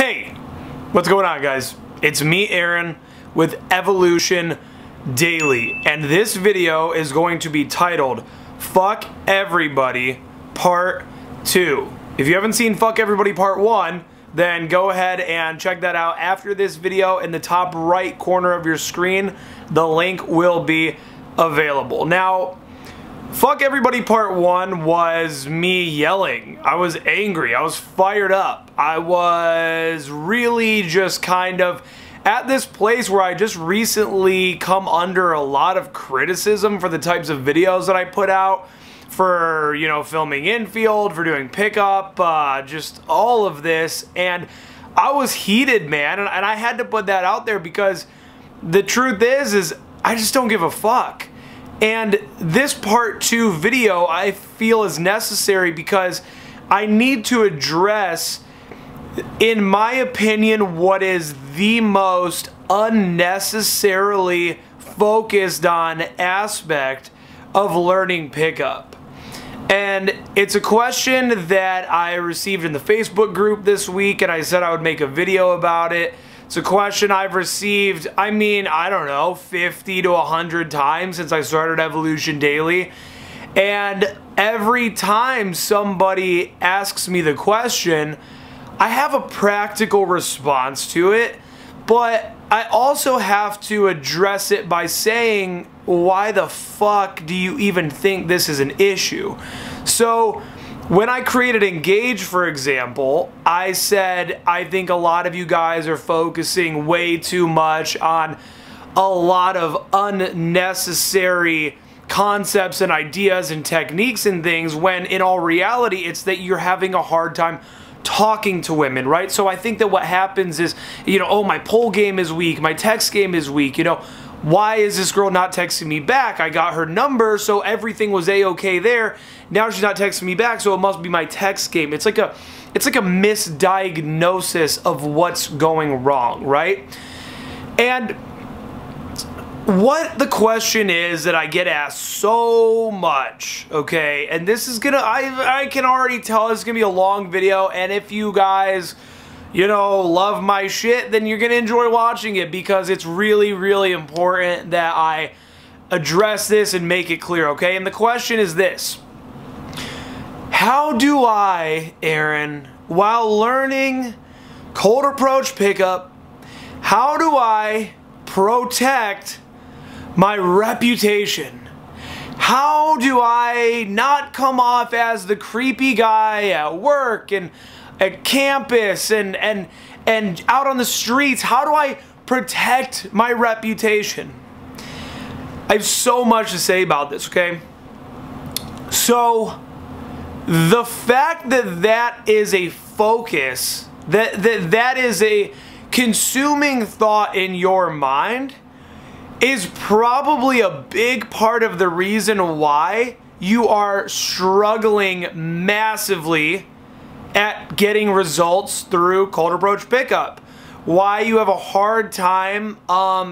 Hey, what's going on, guys? It's me, Aaron, with Evolution Daily, and this video is going to be titled Fuck Everybody Part 2. If you haven't seen Fuck Everybody Part 1, then go ahead and check that out after this video. In the top right corner of your screen, the link will be available. Now, Fuck Everybody Part 1 was me yelling. I was angry. I was fired up. I was really just kind of at this place where I just recently come under a lot of criticism for the types of videos that I put out, for, you know, filming infield, for doing pickup, just all of this. And I was heated, man, and I had to put that out there because the truth is I just don't give a fuck. And this part 2 video I feel is necessary because I need to address, in my opinion, what is the most unnecessarily focused on aspect of learning pickup. And it's a question that I received in the Facebook group this week, and I said I would make a video about it. It's a question I've received, I mean, I don't know, 50 to 100 times since I started Evolution Daily. And every time somebody asks me the question, I have a practical response to it, but I also have to address it by saying, why the fuck do you even think this is an issue? So, when I created Engage, for example, I said, I think a lot of you guys are focusing way too much on a lot of unnecessary concepts and ideas and techniques and things, when in all reality, it's that you're having a hard time talking to women, right? So I think that what happens is, you know, oh, my poll game is weak, my text game is weak, you know, why is this girl not texting me back? I got her number, so everything was a-okay there. Now she's not texting me back, so it must be my text game. It's like a misdiagnosis of what's going wrong, right? And what the question is that I get asked so much, okay, and this is gonna, I can already tell this is gonna be a long video, and if you guys, you know, love my shit, then you're gonna enjoy watching it, because it's really, really important that I address this and make it clear, okay? And the question is this: how do I, Aaron, while learning cold approach pickup, how do I protect my reputation? How do I not come off as the creepy guy at work and at campus and out on the streets? How do I protect my reputation? I have so much to say about this, okay? So, the fact that that is a focus, that is a consuming thought in your mind, is probably a big part of the reason why you are struggling massively at getting results through cold approach pickup. Why you have a hard time,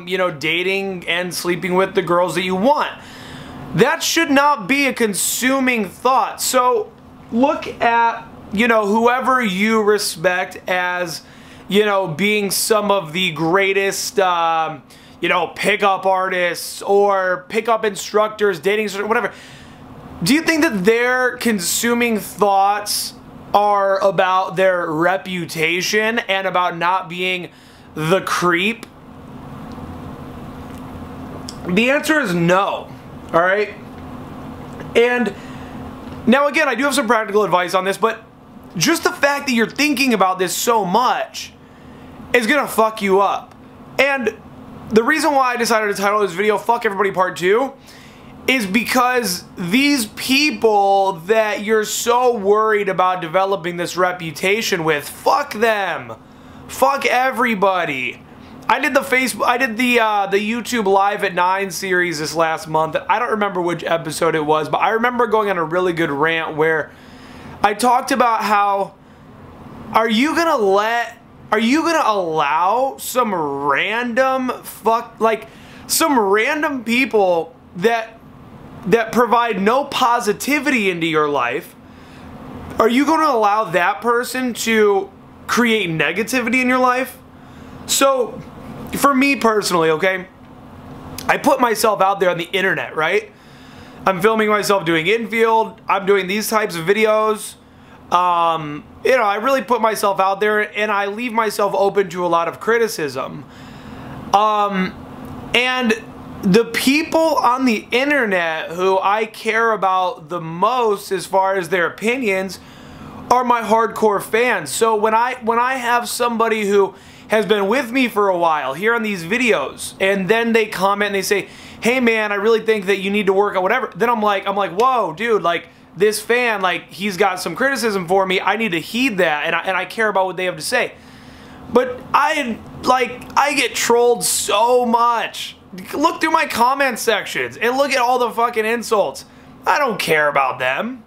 you know, dating and sleeping with the girls that you want. That should not be a consuming thought. So look at, you know, whoever you respect as, you know, being some of the greatest, you know, pickup artists or pickup instructors, dating instructors, whatever. Do you think that their consuming thoughts are about their reputation and about not being the creep? The answer is no, all right? And now again, I do have some practical advice on this, but just the fact that you're thinking about this so much is gonna fuck you up. And the reason why I decided to title this video Fuck Everybody Part 2 is because these people that you're so worried about developing this reputation with, fuck them. Fuck everybody. I did the YouTube Live at 9 series this last month. I don't remember which episode it was, but I remember going on a really good rant where I talked about how, are you gonna allow some random some random people that provide no positivity into your life, are you going to allow that person to create negativity in your life. So, for me personally, okay, I put myself out there on the internet, right? I'm filming myself doing infield. I'm doing these types of videos. You know, I really put myself out there, and I leave myself open to a lot of criticism. And the people on the internet who I care about the most as far as their opinions are my hardcore fans. So when I have somebody who has been with me for a while here on these videos, and then they comment and they say, hey man, I really think that you need to work on whatever, then I'm like, whoa, dude, like, this fan, like, he's got some criticism for me, I need to heed that, and I care about what they have to say. But I get trolled so much. Look through my comment sections and look at all the fucking insults. I don't care about them.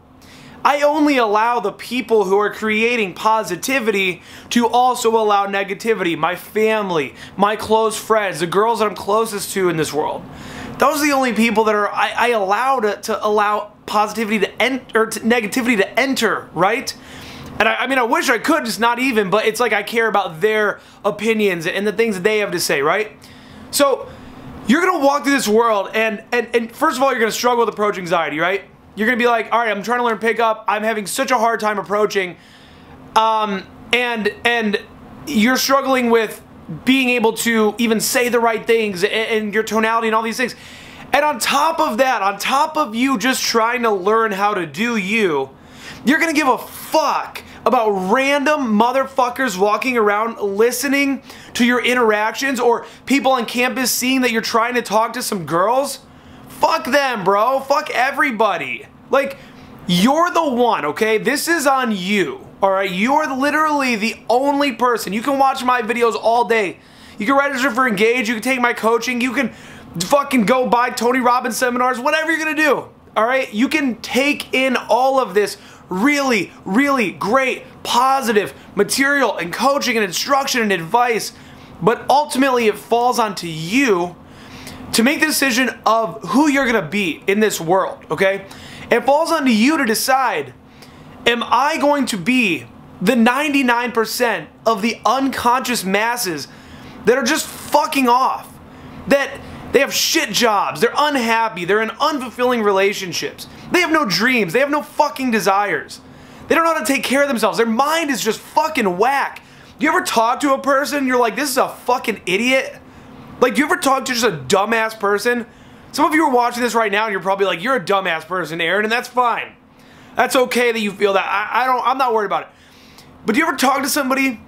I only allow the people who are creating positivity to also allow negativity. My family, my close friends, the girls that I'm closest to in this world. Those are the only people that are I allow to allow positivity to enter, or negativity to enter, right? And I mean, I wish I could, just not even, but it's like I care about their opinions and the things that they have to say, right? So, you're gonna walk through this world, and first of all, you're gonna struggle with approach anxiety, right? You're gonna be like, all right, I'm trying to learn pickup, I'm having such a hard time approaching, and you're struggling with being able to even say the right things, and your tonality and all these things. And on top of that, on top of you just trying to learn how to do you, you're gonna give a fuck about random motherfuckers walking around listening to your interactions, or people on campus seeing that you're trying to talk to some girls. Fuck them, bro. Fuck everybody. Like, you're the one, okay? This is on you, alright? You're literally the only person. You can watch my videos all day. You can register for Engage. You can take my coaching. You can fucking go buy Tony Robbins seminars. Whatever you're gonna do, alright? You can take in all of this really, really great, positive material and coaching and instruction and advice, but ultimately it falls onto you to make the decision of who you're gonna be in this world, okay? It falls onto you to decide, am I going to be the 99% of the unconscious masses that are just fucking off, that they have shit jobs, they're unhappy, they're in unfulfilling relationships, they have no dreams, they have no fucking desires, they don't know how to take care of themselves, their mind is just fucking whack. Do you ever talk to a person and you're like, this is a fucking idiot? Like, do you ever talk to just a dumbass person? Some of you are watching this right now and you're probably like, you're a dumbass person, Aaron, and that's fine. That's okay that you feel that. I'm not worried about it. But do you ever talk to somebody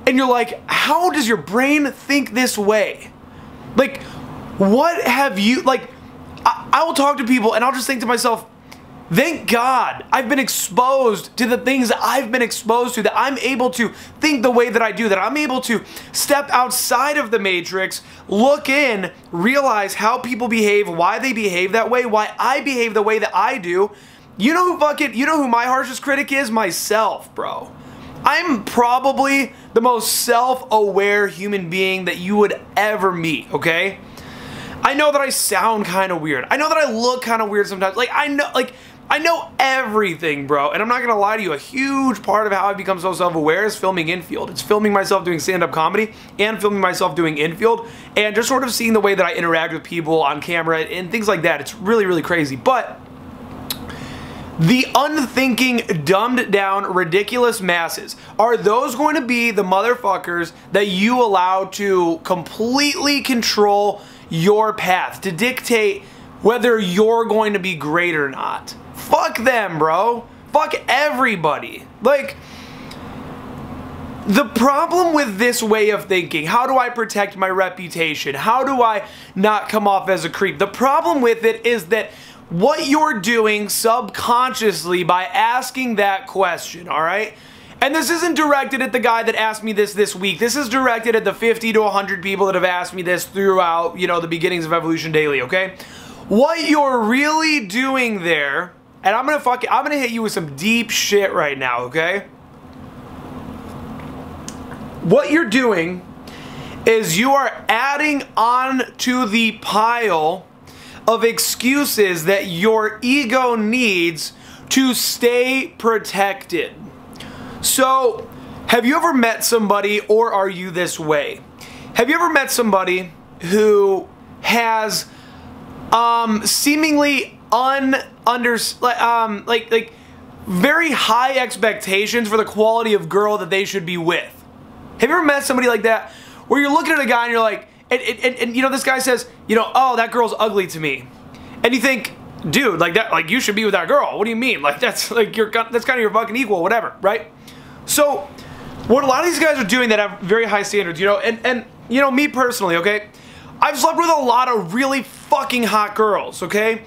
and you're like, how does your brain think this way? Like, what have you, like, I will talk to people and I'll just think to myself, thank God I've been exposed to the things that I've been exposed to, that I'm able to think the way that I do, that I'm able to step outside of the matrix, look in, realize how people behave, why they behave that way, why I behave the way that I do. You know who my harshest critic is? Myself, bro. I'm probably the most self-aware human being that you would ever meet, okay? I know that I sound kind of weird. I know that I look kind of weird sometimes. Like, I know everything, bro. And I'm not gonna lie to you, a huge part of how I've become so self-aware is filming infield. It's filming myself doing stand-up comedy and filming myself doing infield and just sort of seeing the way that I interact with people on camera and things like that. It's really, really crazy. But the unthinking, dumbed down, ridiculous masses, are those going to be the motherfuckers that you allow to completely control your path, to dictate whether you're going to be great or not? Fuck them, bro. Fuck everybody. Like, the problem with this way of thinking, how do I protect my reputation? How do I not come off as a creep? The problem with it is that what you're doing subconsciously by asking that question, alright? And this isn't directed at the guy that asked me this week. This is directed at the 50 to 100 people that have asked me this throughout, you know, the beginnings of Evolution Daily, okay? What you're really doing there, and I'm gonna hit you with some deep shit right now, okay? What you're doing is you are adding on to the pile of excuses that your ego needs to stay protected. So, Have you ever met somebody, or are you this way? Have you ever met somebody who has seemingly very high expectations for the quality of girl that they should be with? Have you ever met somebody like that, where you're looking at a guy and you're like, and you know, this guy says, you know, oh, that girl's ugly to me, and you think, dude, like that, like you should be with that girl. What do you mean? Like that's like that's kind of your fucking equal, whatever, right? So what a lot of these guys are doing that have very high standards, you know, and you know, me personally, okay, I've slept with a lot of really fucking hot girls, okay,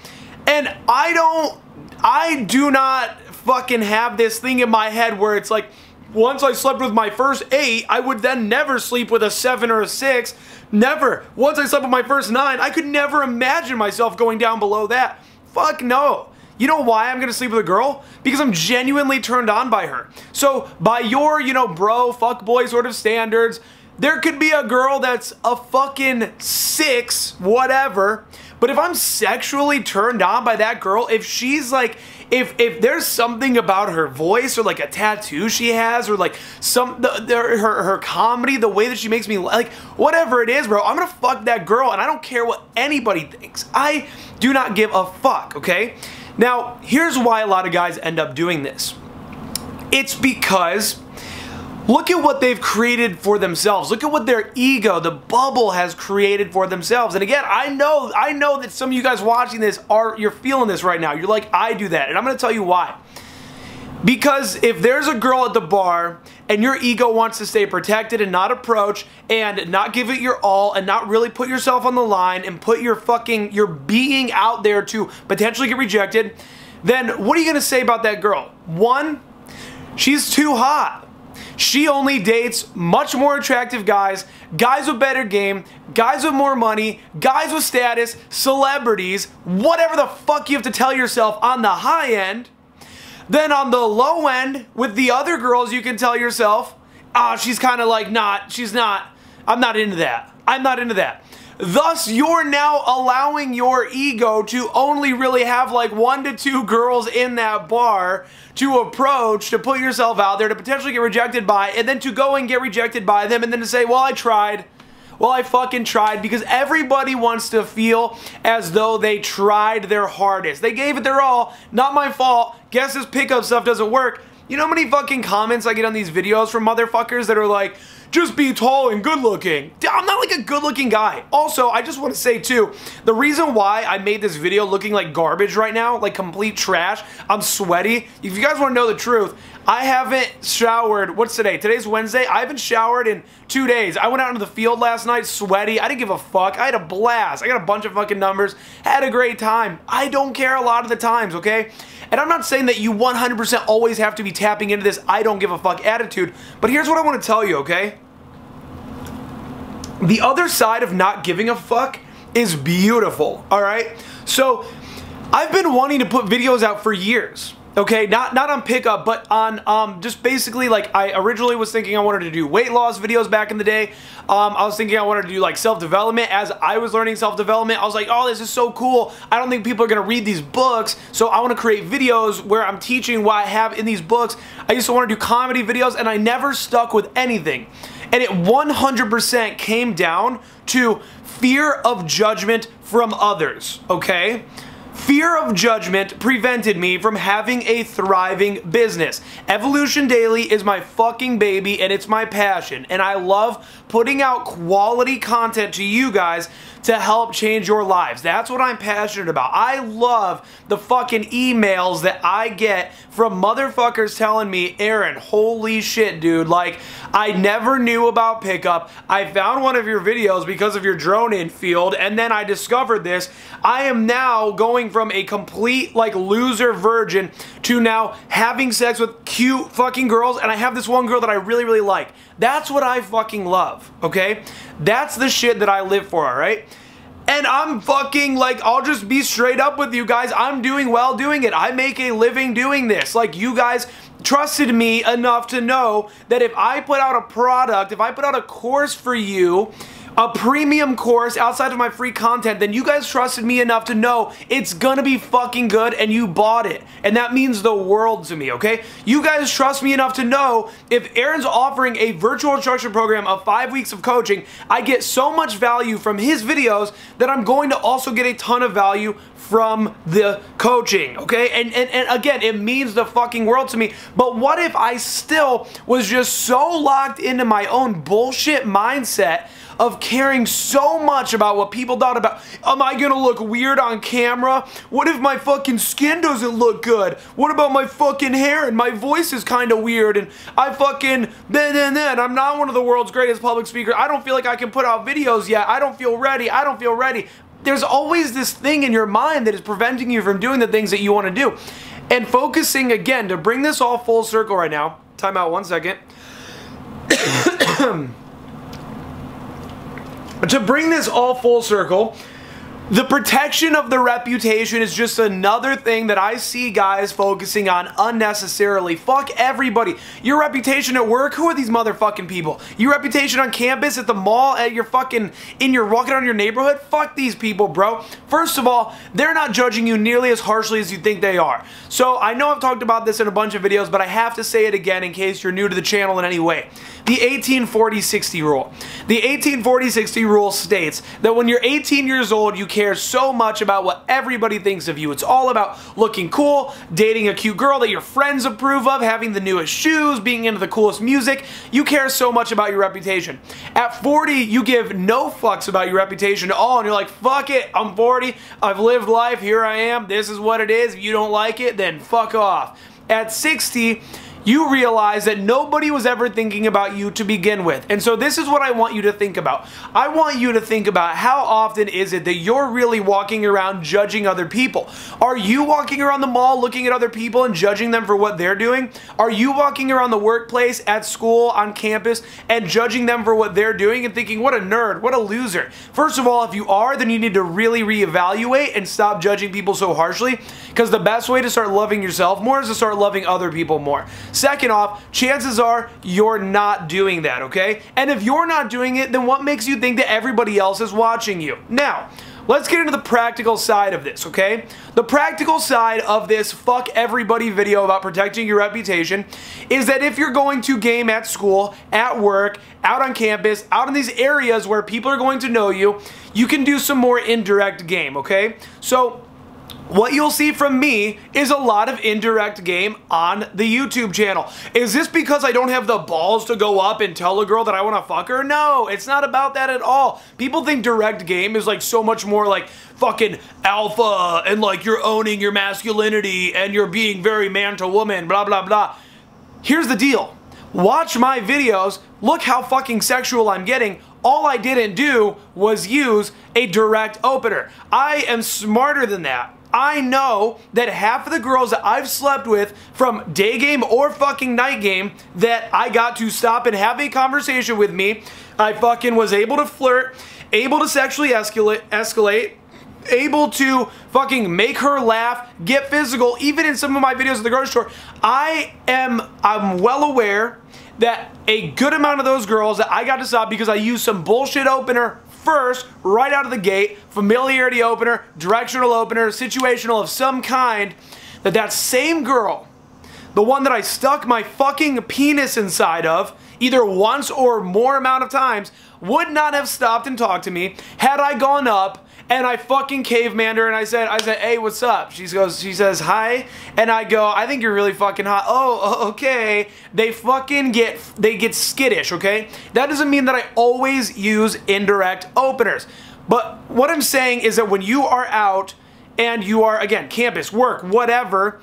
and I do not fucking have this thing in my head where it's like, once I slept with my first 8, I would then never sleep with a 7 or a 6. Never. Once I slept with my first 9, I could never imagine myself going down below that. Fuck no. You know why I'm gonna sleep with a girl? Because I'm genuinely turned on by her. So by your, you know, bro, fuckboy sort of standards, there could be a girl that's a fucking 6, whatever, but if I'm sexually turned on by that girl, if she's like, if there's something about her voice, or like a tattoo she has, or like her comedy, the way that she makes me, like, whatever it is, bro, I'm gonna fuck that girl, and I don't care what anybody thinks. I do not give a fuck, okay? Now, here's why a lot of guys end up doing this. It's because look at what they've created for themselves. Look at what their ego, the bubble, has created for themselves. And again, I know that some of you guys watching this you're feeling this right now. You're like, I do that. And I'm going to tell you why. Because if there's a girl at the bar and your ego wants to stay protected and not approach and not give it your all and not really put yourself on the line and put your being out there to potentially get rejected, then what are you going to say about that girl? One, she's too hot. She only dates much more attractive guys, guys with better game, guys with more money, guys with status, celebrities, whatever the fuck you have to tell yourself on the high end. Then on the low end, with the other girls, you can tell yourself, ah, she's kind of like I'm not into that. I'm not into that. Thus, you're now allowing your ego to only really have like 1 to 2 girls in that bar to approach, to put yourself out there, to potentially get rejected by, and then to go and get rejected by them, and then to say, well, I tried. Well, I fucking tried, because everybody wants to feel as though they tried their hardest. They gave it their all. Not my fault. Guess this pickup stuff doesn't work. You know how many fucking comments I get on these videos from motherfuckers that are like, just be tall and good looking. I'm not like a good looking guy. Also, I just want to say too, the reason why I made this video looking like garbage right now, like complete trash, I'm sweaty. If you guys want to know the truth, I haven't showered, what's today? Today's Wednesday. I haven't showered in 2 days. I went out into the field last night, sweaty. I didn't give a fuck. I had a blast. I got a bunch of fucking numbers. Had a great time. I don't care a lot of the times, okay? And I'm not saying that you 100% always have to be tapping into this I don't give a fuck attitude, but here's what I want to tell you, okay? The other side of not giving a fuck is beautiful, alright? So, I've been wanting to put videos out for years. Okay, not on pickup, but on just basically, like, I originally was thinking I wanted to do weight loss videos back in the day. I was thinking I wanted to do like self-development. As I was learning self-development, I was like, oh, this is so cool. I don't think people are gonna read these books, so I want to create videos where I'm teaching what I have in these books. I used to want to do comedy videos, and I never stuck with anything. And it 100% came down to fear of judgment from others, okay? Fear of judgment prevented me from having a thriving business. Evolution Daily is my fucking baby, and it's my passion. And I love putting out quality content to you guys to help change your lives. That's what I'm passionate about. I love the fucking emails that I get from motherfuckers telling me, Aaron, holy shit, dude, like, I never knew about pickup. I found one of your videos because of your drone-in field, and then I discovered this. I am now going from a complete, like, loser virgin to now having sex with cute fucking girls, and I have this one girl that I really, really like. That's what I fucking love, okay? That's the shit that I live for, alright? And I'm fucking, like, I'll just be straight up with you guys. I'm doing well doing it. I make a living doing this. Like, you guys trusted me enough to know that if I put out a product, if I put out a course for you, a premium course outside of my free content, then you guys trusted me enough to know it's gonna be fucking good and you bought it. And that means the world to me, okay? You guys trust me enough to know if Aaron's offering a virtual instruction program of 5 weeks of coaching, I get so much value from his videos that I'm going to also get a ton of value from the coaching, okay? And again, it means the fucking world to me. But what if I still was just so locked into my own bullshit mindset of caring so much about what people thought about, am I gonna look weird on camera? What if my fucking skin doesn't look good? What about my fucking hair and my voice is kind of weird and I fucking, then, I'm not one of the world's greatest public speakers. I don't feel like I can put out videos yet. I don't feel ready. I don't feel ready. There's always this thing in your mind that is preventing you from doing the things that you want to do. And focusing, again, to bring this all full circle right now, time out 1 second. To bring this all full circle, the protection of the reputation is just another thing that I see guys focusing on unnecessarily. Fuck everybody. Your reputation at work, who are these motherfucking people? Your reputation on campus, at the mall, at your fucking, you're walking around your neighborhood? Fuck these people, bro. First of all, they're not judging you nearly as harshly as you think they are. So I know I've talked about this in a bunch of videos, but I have to say it again in case you're new to the channel in any way. The 18-40-60 rule. The 18-40-60 rule states that when you're 18 years old, you care so much about what everybody thinks of you. It's all about looking cool, dating a cute girl that your friends approve of, having the newest shoes, being into the coolest music. You care so much about your reputation. At 40, you give no fucks about your reputation at all, and you're like, fuck it, I'm 40, I've lived life, here I am, this is what it is. If you don't like it, then fuck off. At 60, you realize that nobody was ever thinking about you to begin with. And so this is what I want you to think about. I want you to think about how often is it that you're really walking around judging other people. Are you walking around the mall looking at other people and judging them for what they're doing? Are you walking around the workplace, at school, on campus, and judging them for what they're doing and thinking, what a nerd, what a loser? First of all, if you are, then you need to really reevaluate and stop judging people so harshly, because the best way to start loving yourself more is to start loving other people more. Second off, chances are you're not doing that, okay? And if you're not doing it, then what makes you think that everybody else is watching you? Now, let's get into the practical side of this, okay? The practical side of this fuck everybody video about protecting your reputation is that if you're going to game at school, at work, out on campus, out in these areas where people are going to know you, you can do some more indirect game, okay? So what you'll see from me is a lot of indirect game on the YouTube channel. Is this because I don't have the balls to go up and tell a girl that I want to fuck her? No, it's not about that at all. People think direct game is like so much more like fucking alpha and like you're owning your masculinity and you're being very man to woman, blah, blah, blah. Here's the deal. Watch my videos. Look how fucking sexual I'm getting. All I didn't do was use a direct opener. I am smarter than that. I know that half of the girls that I've slept with from day game or fucking night game that I got to stop and have a conversation with me, I fucking was able to flirt, able to sexually escalate, able to fucking make her laugh, get physical, even in some of my videos at the grocery store. I'm well aware that a good amount of those girls that I got to stop because I used some bullshit opener first, right out of the gate, familiarity opener, directional opener, situational of some kind, that same girl, the one that I stuck my fucking penis inside of, either once or more amount of times, would not have stopped and talked to me had I gone up and I fucking cavemaned her and I said, hey, what's up? She says, hi. And I go, I think you're really fucking hot. Oh, okay. They get skittish, okay? That doesn't mean that I always use indirect openers. But what I'm saying is that when you are out and you are, again, campus, work, whatever,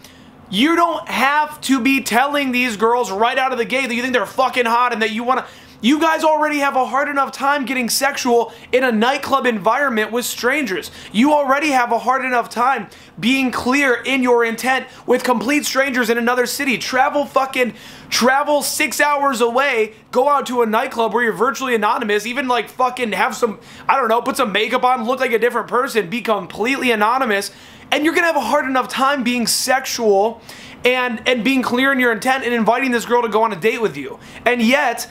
you don't have to be telling these girls right out of the gate that you think they're fucking hot and that you want to. You guys already have a hard enough time getting sexual in a nightclub environment with strangers. You already have a hard enough time being clear in your intent with complete strangers in another city. Travel 6 hours away, go out to a nightclub where you're virtually anonymous, even like fucking have some, I don't know, put some makeup on, look like a different person, be completely anonymous, and you're gonna have a hard enough time being sexual and being clear in your intent and inviting this girl to go on a date with you. And yet,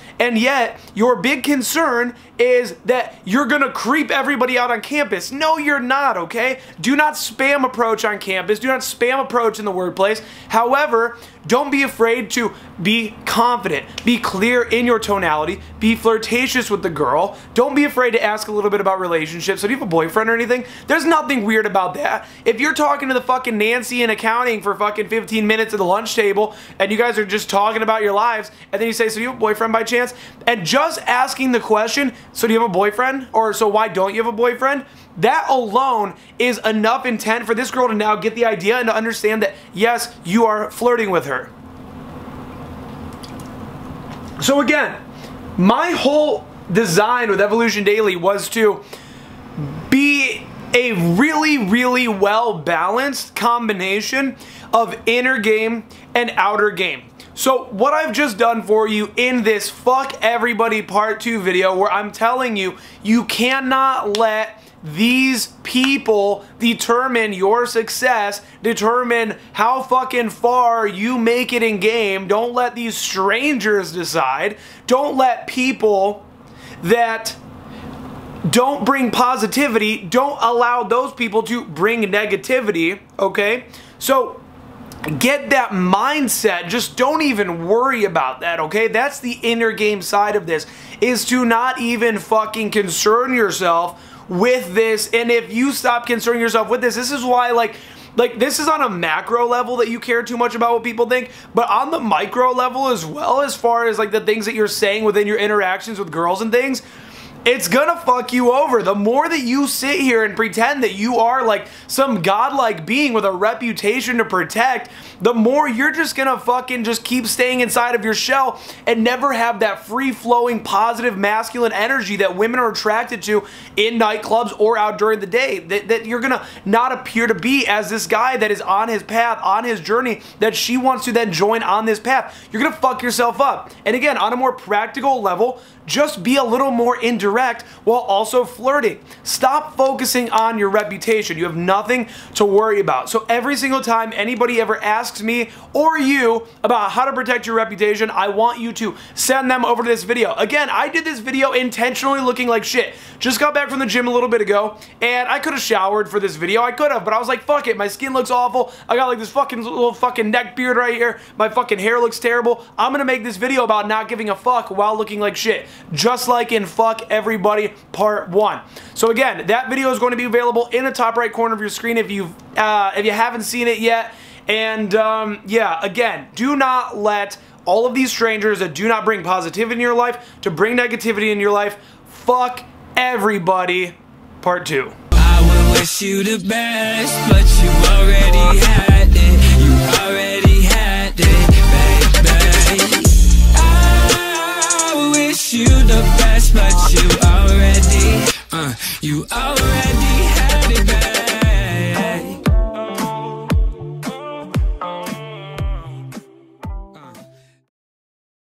your big concern is that you're gonna creep everybody out on campus. No, you're not, okay? Do not spam approach on campus. Do not spam approach in the workplace. However, don't be afraid to be confident. Be clear in your tonality. Be flirtatious with the girl. Don't be afraid to ask a little bit about relationships. So do you have a boyfriend or anything? There's nothing weird about that. If you're talking to the fucking Nancy in accounting for fucking 15 minutes at the lunch table and you guys are just talking about your lives and then you say, so do you have a boyfriend by chance? And just asking the question, so do you have a boyfriend? Or so why don't you have a boyfriend? That alone is enough intent for this girl to now get the idea and to understand that, yes, you are flirting with her. So again, my whole design with Evolution Daily was to be a really, really well-balanced combination of inner game and outer game. So what I've just done for you in this Fuck Everybody Part 2 video, where I'm telling you, you cannot let these people determine your success, determine how fucking far you make it in game. Don't let these strangers decide. Don't let people that don't bring positivity, don't allow those people to bring negativity, okay? So get that mindset. Just don't even worry about that, okay? That's the inner game side of this, is to not even fucking concern yourself with this. And if you stop concerning yourself with this, this is why, like this is on a macro level that you care too much about what people think, but on the micro level as well, as far as like the things that you're saying within your interactions with girls and things, it's gonna fuck you over. The more that you sit here and pretend that you are like some godlike being with a reputation to protect, the more you're just gonna fucking just keep staying inside of your shell and never have that free-flowing, positive, masculine energy that women are attracted to in nightclubs or out during the day. That you're gonna not appear to be as this guy that is on his path, on his journey, that she wants to then join on this path. You're gonna fuck yourself up. And again, on a more practical level, just be a little more indirect while also flirting. Stop focusing on your reputation. You have nothing to worry about. So every single time anybody ever asks me or you about how to protect your reputation, I want you to send them over to this video. Again, I did this video intentionally looking like shit. Just got back from the gym a little bit ago, and I could have showered for this video. I could have, but I was like, fuck it. My skin looks awful. I got like this fucking little fucking neck beard right here. My fucking hair looks terrible. I'm gonna make this video about not giving a fuck while looking like shit. Just like in Fuck Everybody Part 1. So again, that video is going to be available in the top right corner of your screen if you haven't seen it yet. And yeah, again, do not let all of these strangers that do not bring positivity in your life to bring negativity in your life. Fuck Everybody Part 2. I would wish you the best, but you already had it. You already had it, baby. I wish you the best, but you already